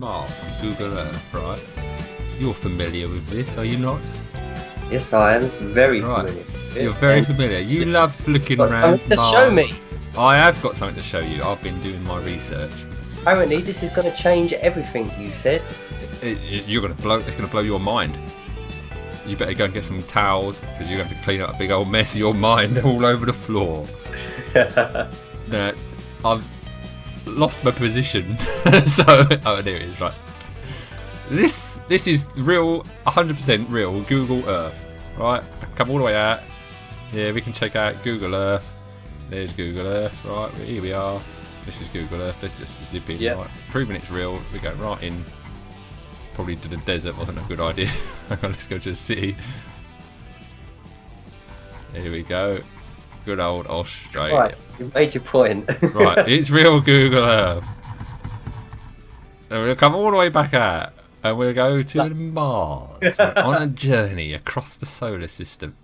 Mars on Google Earth, right? You're familiar with this, are you not? Yes, I am very Right. familiar with it. You're very And familiar. You love looking got around something to Mars. show me. I have got something to show you. I've been doing my research. Apparently, this is going to change everything. You said. You're gonna blow. It's gonna blow your mind. You better go and get some towels because you have to clean up a big old mess of your mind all over the floor. Now, I've lost my position. So, oh, there it is. Right. This is real, 100% real Google Earth. Right. Come all the way out. Yeah, we can check out Google Earth. There's Google Earth. Right. Here we are. This is Google Earth. Let's just zip in. Yep. Right. Proving it's real. We go right in. Probably to the desert wasn't a good idea. Let's go to the city. Here we go. Good old Australia. Right, you made your point. Right, it's real Google Earth. And we'll come all the way back out. And we'll go to Mars. We're on a journey across the solar system.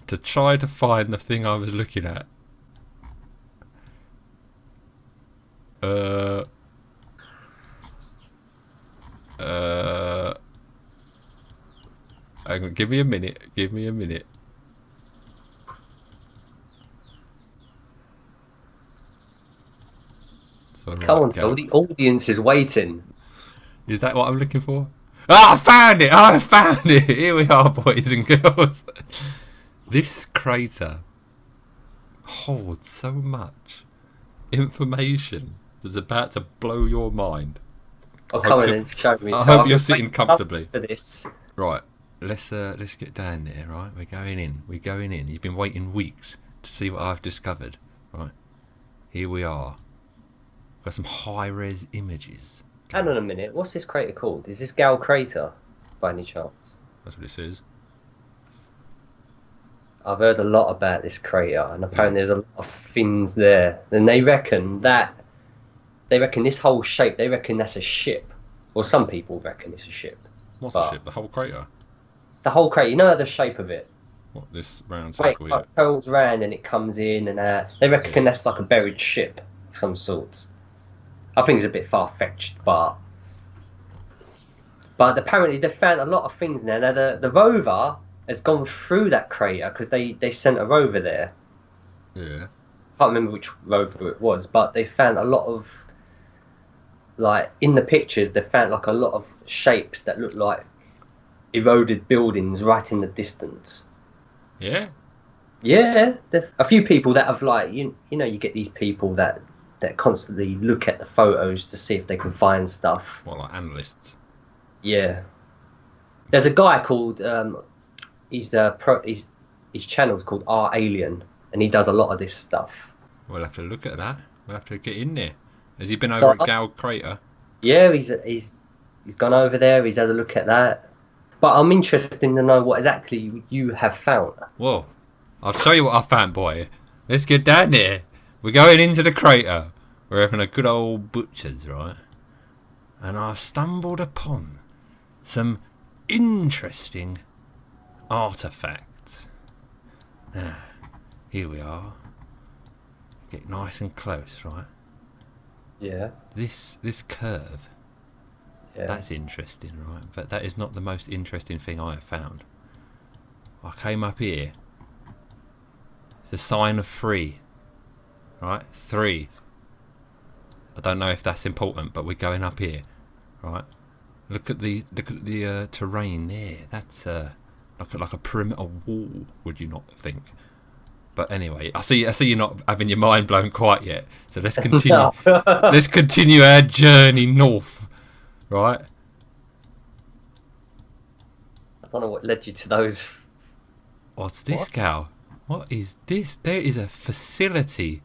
To try to find the thing I was looking at. Hang on, give me a minute. Give me a minute. So Come on, Tel, the audience is waiting. Is that what I'm looking for? Ah, I found it! I found it! Here we are, boys and girls. This crater holds so much information that's about to blow your mind. Oh, come on and show me. I So hope I've you're been sitting waiting comfortably. months for this. Right, let's get down there. Right, we're going in. We're going in. You've been waiting weeks to see what I've discovered. Right, here we are. Got some high-res images. Hang on a minute. What's this crater called? Is this Gale Crater, by any chance? That's what it says. I've heard a lot about this crater, and apparently there's a lot of things there. And they reckon this whole shape. They reckon that's a ship, or some people reckon it's a ship. What's the ship? The whole crater? The whole crater. You know the shape of it. What, this round Right, circle? like curls round and it comes in and out. They reckon that's like a buried ship of some sorts. I think it's a bit far-fetched, but apparently they found a lot of things now. Now the rover has gone through that crater because they sent a rover there. Yeah. Can't remember which rover it was, but they found a lot of, like, in the pictures they found like a lot of shapes that look like eroded buildings right in the distance. Yeah. Yeah, a few people that have, like, you know, you get these people that constantly look at the photos to see if they can find stuff. What, like analysts? Yeah. There's a guy called his channel's called Our Alien, and he does a lot of this stuff. We'll have to look at that. We'll have to get in there. Has he been over at Gale Crater? Yeah, he's gone over there. He's had a look at that. But I'm interested to know what exactly you have found. Whoa. I'll show you what I found, boy. Let's get down there. We're going into the crater. We're having a good old butcher's, right? And I stumbled upon some interesting artifacts. Now, here we are. Get nice and close, right? Yeah. This curve. Yeah. That's interesting, right? But that is not the most interesting thing I have found. I came up here. It's a sign of 3. Right? 3. I don't know if that's important, but we're going up here. Right? Look at the terrain there. That's like a perimeter wall, would you not think? But anyway, I see you're not having your mind blown quite yet. So let's continue. Let's continue our journey north. Right? I don't know what led you to those. What's this, Gal? What is this? There is a facility.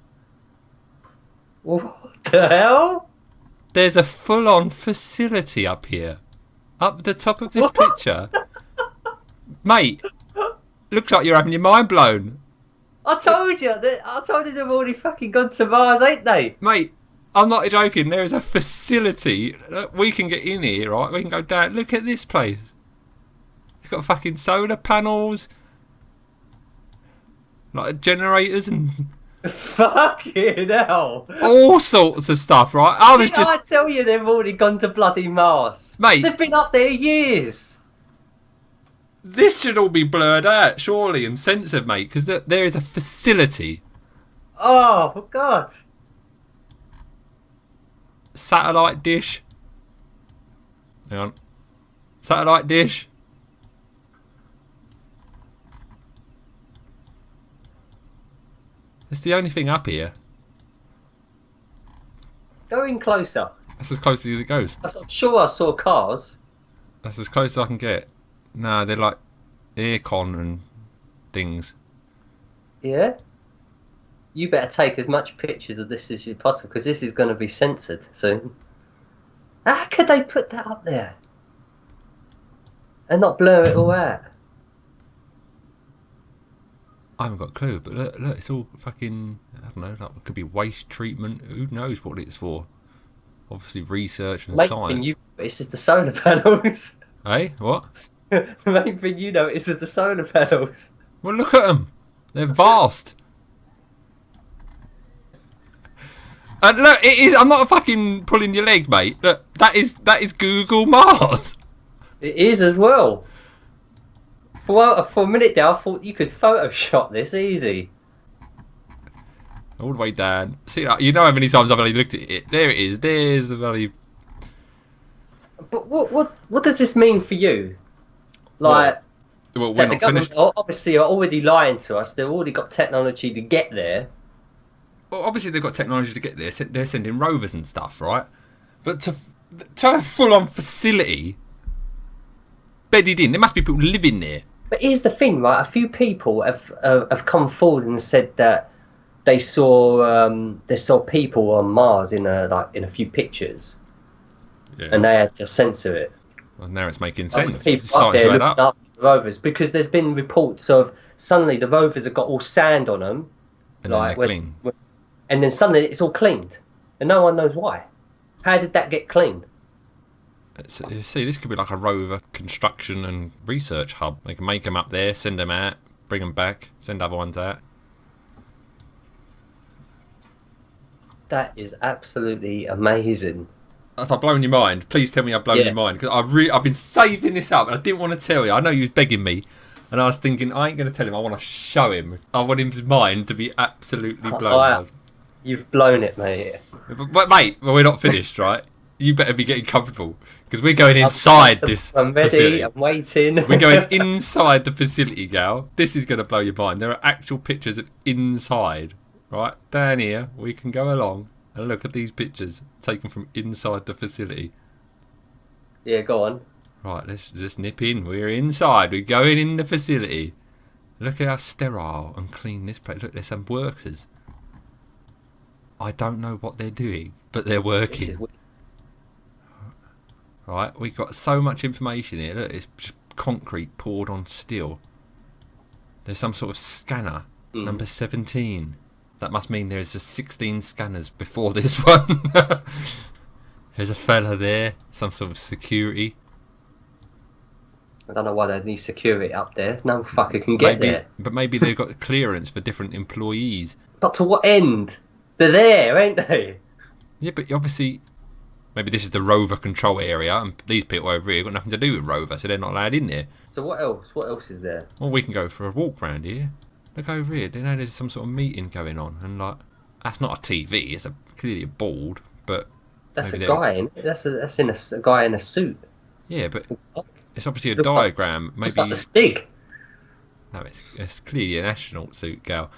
What the hell? There's a full-on facility up here. Up the top of this picture. Mate, looks like you're having your mind blown. I told you they've already fucking gone to Mars, ain't they? Mate, I'm not joking. There is a facility. We can get in here, right? We can go down. Look at this place. It's got fucking solar panels. Like generators and Fucking hell. All sorts of stuff, right? Oh, there's Didn't just... I tell you they've already gone to bloody Mars? Mate. They've been up there years. This should all be blurred out, surely, and censored, mate, because there is a facility. Oh, God. Satellite dish. Hang on. Satellite dish. It's the only thing up here. Go in closer. That's as close as it goes. I'm sure I saw cars. That's as close as I can get. Nah, they're like aircon and things. Yeah? You better take as much pictures of this as you possible, because this is going to be censored soon. How could they put that up there? And not blur it all out? I haven't got a clue, but look, it's all fucking, I don't know, like, it could be waste treatment. Who knows what it's for? Obviously research and science. This is the solar panels. Hey, what? The main thing you notice is the solar panels. Well, look at them. They're vast. And look, it is. I'm not fucking pulling your leg, mate. Look, that is Google Mars. It is as well. For a minute there, I thought you could Photoshop this easy. All the way down. See, you know how many times I've only looked at it. There it is. There's the bloody. But what does this mean for you? Like, well, we're not finished. Obviously are already lying to us. They've already got technology to get there. Well, obviously they've got technology to get there. They're sending rovers and stuff, right? But to a full-on facility bedded in, there must be people living there. But here's the thing, right? A few people have come forward and said that they saw people on Mars in a few pictures, and they had to censor it. Well, now it's making sense. People It's starting to add up. The rovers, because there's been reports of suddenly the rovers have got all sand on them, And then they're clean. And then suddenly it's all cleaned, and no one knows why. How did that get cleaned? You see, this could be like a rover construction and research hub. They can make them up there, send them out, bring them back, send other ones out. That is absolutely amazing. If I've blown your mind, please tell me I've blown your mind. Because I've been saving this up and I didn't want to tell you. I know you was begging me. And I was thinking, I ain't going to tell him. I want to show him. I want his mind to be absolutely blown. You've blown it, mate. But mate, we're not finished, right? You better be getting comfortable. Because we're going inside this I'm ready, facility. I'm waiting. We're going inside the facility, Gal. This is going to blow your mind. There are actual pictures of inside. Right? Down here, we can go along and look at these pictures taken from inside the facility. Yeah, go on. Right, let's just nip in. We're inside. We're going in the facility. Look at how sterile and clean this place. Look, there's some workers. I don't know what they're doing, but they're working. Right, we've got so much information here. Look, it's just concrete poured on steel. There's some sort of scanner. Number 17. That must mean there's just 16 scanners before this one. There's a fella there. Some sort of security. I don't know why they need security up there. No fucker can get there. But maybe they've got clearance for different employees. But to what end? They're there, ain't they? Yeah, but obviously, maybe this is the rover control area, and these people over here got nothing to do with rover, so they're not allowed in there. So what else? What else is there? Well, we can go for a walk round here. Look over here. You know, there's some sort of meeting going on, and like, that's not a TV. It's clearly a board, but that's a guy. That's a guy in a suit. Yeah, but it's obviously a diagram. Maybe it's like the Stig. No, it's clearly an astronaut suit, Gal.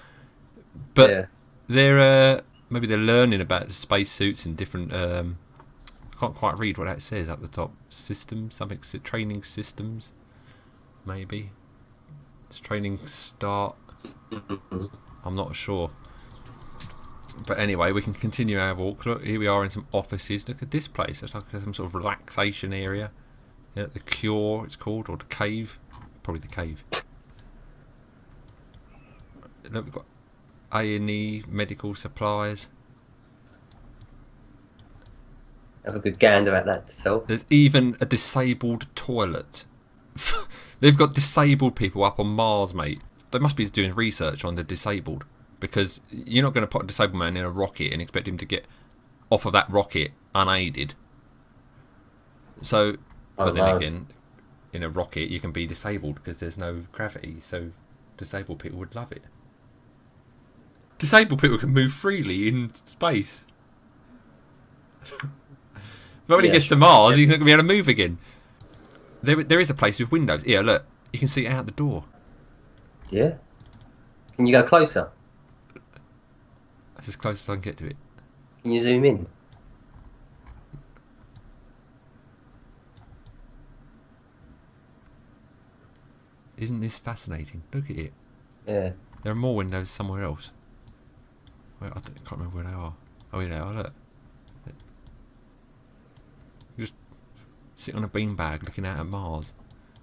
But maybe they're learning about the space suits and different. I can't quite read what that says up the top. Systems, something. Training systems, maybe. It's training start. I'm not sure. But anyway, we can continue our walk. Look, here we are in some offices. Look at this place. It's like some sort of relaxation area. Yeah, the Cure, it's called, or the Cave. Probably the Cave. Look, we've got A&E, medical supplies. Have a good gander at that, Tel. There's even a disabled toilet. They've got disabled people up on Mars, mate. They must be doing research on the disabled. because you're not going to put a disabled man in a rocket and expect him to get off of that rocket unaided. So, but then again, in a rocket you can be disabled because there's no gravity, so disabled people would love it. Disabled people can move freely in space. But when he gets to Mars, he's not going to be able to move again. There is a place with windows. Here, look. You can see out the door. Yeah. Can you go closer? That's as close as I can get to it. Can you zoom in? Isn't this fascinating? Look at it. Yeah. There are more windows somewhere else. Wait, I can't remember where they are. Oh, yeah, they are. Look. You just sit on a beanbag looking out at Mars.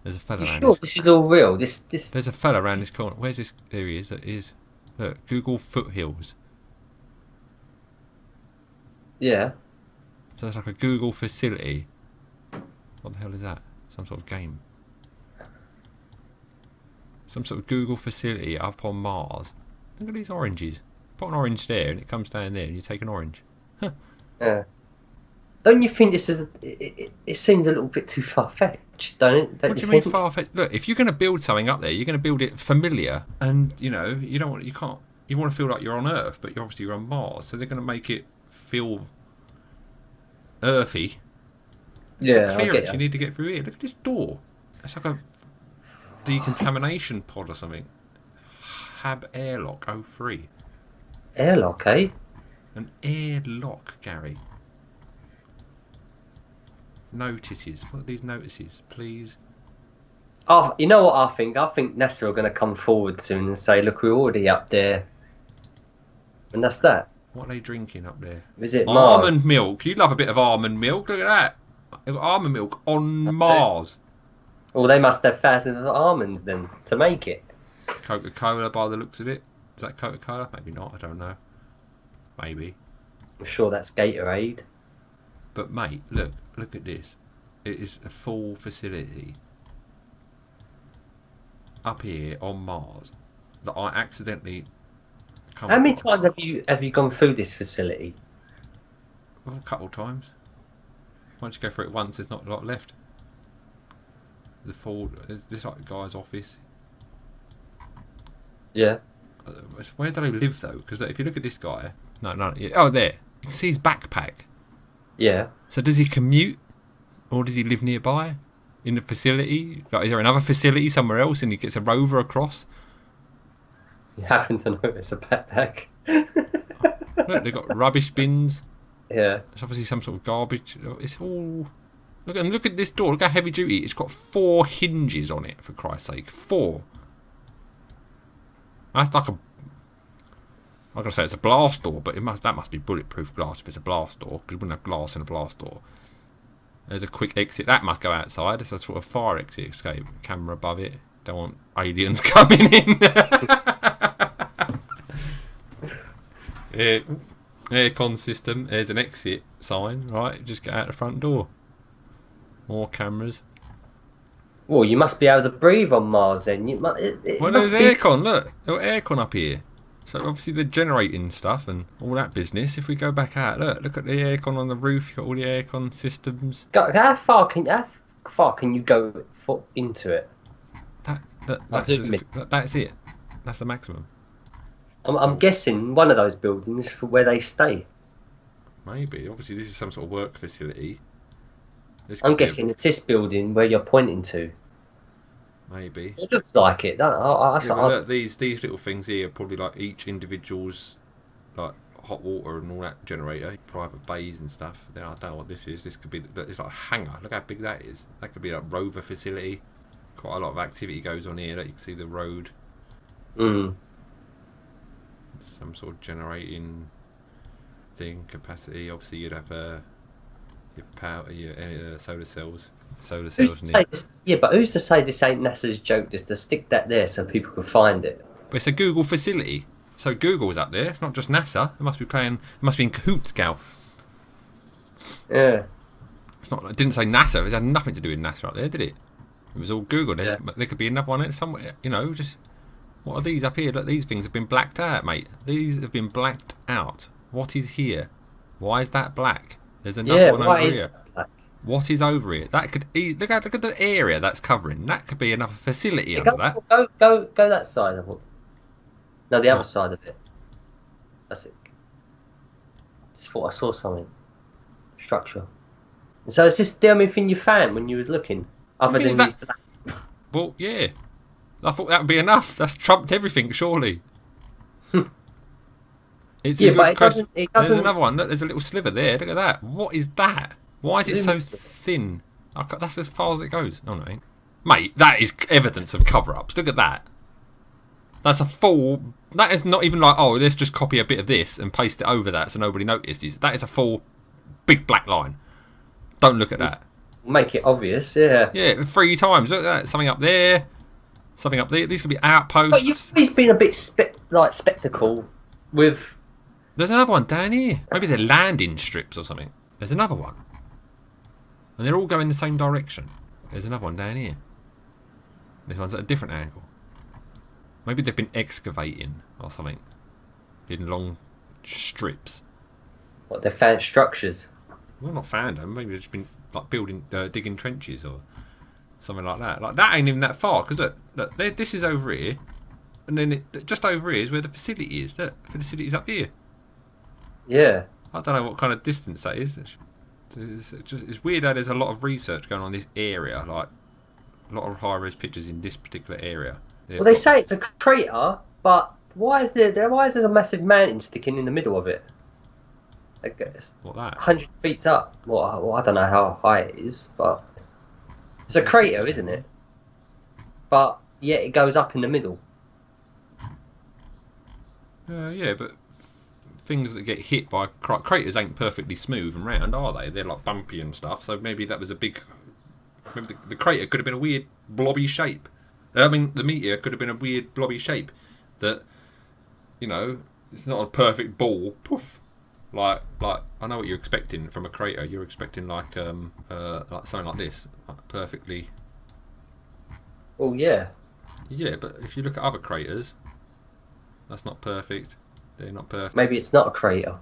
There's a fella around sure this is all real? This. There's a fella around this corner. Where's this? There he is. It is. Look, Google Foothills. Yeah. So it's like a Google facility. What the hell is that? Some sort of game. Some sort of Google facility up on Mars. Look at these oranges. Put an orange there and it comes down there and you take an orange. Huh. Yeah. Don't you think this is? It seems a little bit too far fetched, don't it? What do you mean far fetched? Look, if you're going to build something up there, you're going to build it familiar, and you know you don't want, you can't, you want to feel like you're on Earth, but you're obviously on Mars, so they're going to make it feel earthy. Yeah, Clearance you need to get through here. Look at this door. It's like a decontamination pod or something. Hab airlock 03. Airlock, eh? An airlock, Gary. Notices. What are these notices, please? Oh, you know what I think? I think NASA are going to come forward soon and say, "Look, we're already up there," and that's that. What are they drinking up there? Visit Mars. Almond milk. You love a bit of almond milk. Look at that. They've got almond milk on Mars. Well, they must have thousands of almonds then to make it. Coca-Cola, by the looks of it. Is that Coca-Cola? Maybe not. I don't know. Maybe. I'm sure that's Gatorade. But mate, look at this. It is a full facility up here on Mars that I accidentally. How many times have you gone through this facility? Well, a couple of times. Once you go through it once, there's not a lot left. There's this like guy's office. Yeah. Where do they live though? Because if you look at this guy, no, yeah, oh there, you can see his backpack. Yeah. So does he commute, or does he live nearby, in the facility? Like, is there another facility somewhere else, and he gets a rover across? You happen to know it's a backpack. Look, they've got rubbish bins. Yeah. It's obviously some sort of garbage. It's all. Look at this door. Look how heavy duty. It's got 4 hinges on it. For Christ's sake, 4. That's like a. I'm gonna say it's a blast door, but that must be bulletproof glass if it's a blast door, because you wouldn't have glass in a blast door. There's a quick exit. That must go outside. It's a sort of fire exit escape. Camera above it. Don't want aliens coming in. Aircon system. There's an exit sign. Right, just get out the front door. More cameras. Well, you must be able to breathe on Mars then. Well, there's aircon. Look, there's aircon up here. So obviously they're generating stuff and all that business. If we go back out, look at the aircon on the roof. You've got all the aircon systems. How far can you go into it? That's it. That's the maximum. I'm guessing one of those buildings for where they stay. Maybe. Obviously, this is some sort of work facility. I'm guessing it's this building where you're pointing to. Maybe. It looks like it. Look, these little things here are probably like each individual's like hot water and all that generator, private bays and stuff. Then I don't know what this is. This could be. It's like a hangar. Look how big that is. That could be like rover facility. Quite a lot of activity goes on here. Look, you can see the road. Some sort of generating thing capacity. Obviously, you'd have your power, your solar cells. Yeah, but who's to say this ain't NASA's joke just to stick that there so people can find it? But it's a Google facility, so Google's up there. It's not just NASA. It must be in cahoots, Gal. Yeah. It's not. It didn't say NASA. It had nothing to do with NASA up there, did it? It was all Google. There could be another one somewhere. You know, just What are these up here? Look, these things have been blacked out, mate. These have been blacked out. What is here? Why is that black? There's another one over here. Black? What is over here? That could look at the area that's covering. That could be another facility under that. Go that side of it. No, the other side of it. That's it. Just thought I saw something. Structure. So is this the only thing you found when you was looking? Other than these black... Well, yeah. I thought that would be enough. That's trumped everything, surely. It's a good question. There's another one. Look, there's a little sliver there. Look at that. What is that? Why is it so thin? That's as far as it goes. Oh no, mate, that is evidence of cover-ups. Look at that. That's a full. That is not even like, oh, let's just copy a bit of this and paste it over that so nobody notices. That is a full, big black line. Don't look at that. Make it obvious, yeah. Yeah, 3 times. Look at that. Something up there. Something up there. These could be outposts. But you've always been a bit spectacle with. There's another one down here. Maybe they're landing strips or something. There's another one. And they're all going the same direction. There's another one down here. This one's at a different angle. Maybe they've been excavating or something. In long strips. What, they found structures? Well, not found them. Maybe they've just been like digging trenches or something like that. Like that ain't even that far. Because look, this is over here. And then just over here is where the facility is. Look, the facility's up here. Yeah. I don't know what kind of distance that is. It's weird how there's a lot of research going on in this area. Like a lot of high-res pictures in this particular area. Well, they say it's a crater, but why is there a massive mountain sticking in the middle of it? Like, what that? 100 feet up. Well, I don't know how high it is, but it's a crater, isn't it? But yeah, it goes up in the middle. Yeah, but things that get hit by craters ain't perfectly smooth and round, are they? They're like bumpy and stuff. So maybe that was a big. Maybe the crater could have been a weird blobby shape. I mean, the meteor could have been a weird blobby shape that, you know, it's not a perfect ball. Poof. Like I know what you're expecting from a crater. You're expecting like something like this, like perfectly. Oh yeah. Yeah, but if you look at other craters, that's not perfect. They're not perfect. Maybe it's not a crater.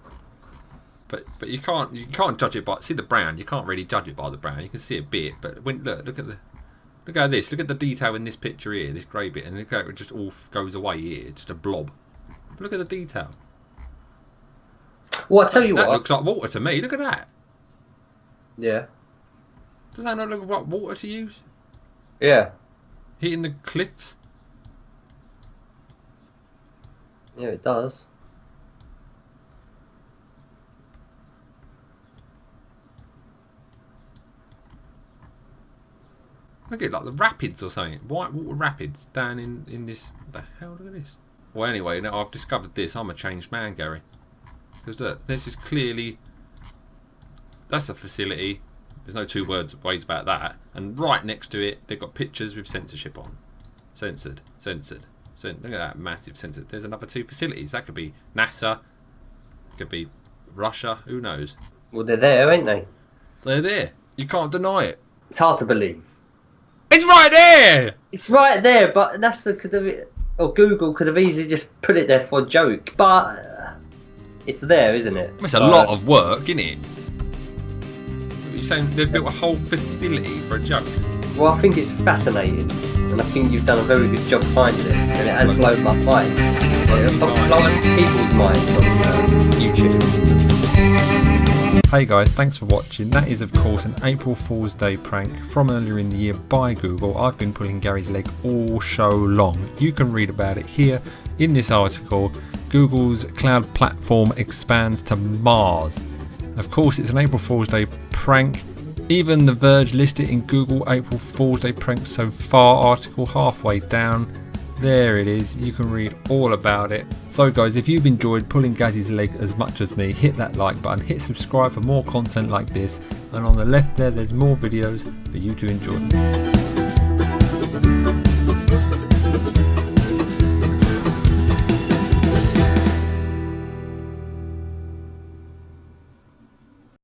But you can't judge it by the brown. You can't really judge it by the brown. You can see a bit, but when look at this. Look at the detail in this picture here, this grey bit, and look how it just all goes away here. It's just a blob. But look at the detail. Well, I tell you what. That looks like water to me. Look at that. Yeah. Does that not look like water to you? Yeah. Hitting the cliffs. Yeah, it does. Look at it, like the rapids or something. White water rapids down in this. What the hell? Look at this. Well, anyway, now I've discovered this. I'm a changed man, Gary. Because look, this is clearly. That's a facility. There's no two ways about that. And right next to it, they've got pictures with censorship on. Censored. Look at that massive censor. There's another 2 facilities. That could be NASA. Could be Russia. Who knows? Well, they're there, ain't they? They're there. You can't deny it. It's hard to believe. It's right there! It's right there, but that's Google could have easily just put it there for a joke. But it's there, isn't it? It's a lot of work, isn't it? You're saying they've built a whole facility for a joke? Well, I think it's fascinating, and I think you've done a very good job finding it, and it has blown my mind. It's blown people's minds on YouTube. Hey guys, thanks for watching. That is of course an April Fool's Day prank from earlier in the year by Google. I've been pulling Gary's leg all show long. You can read about it here in this article. Google's cloud platform expands to Mars. Of course, it's an April Fool's Day prank. Even The Verge listed in Google April Fool's Day pranks so far article halfway down. There it is, you can read all about it. So guys, if you've enjoyed pulling Gaz's leg as much as me, hit that like button, hit subscribe for more content like this, and on the left there's more videos for you to enjoy.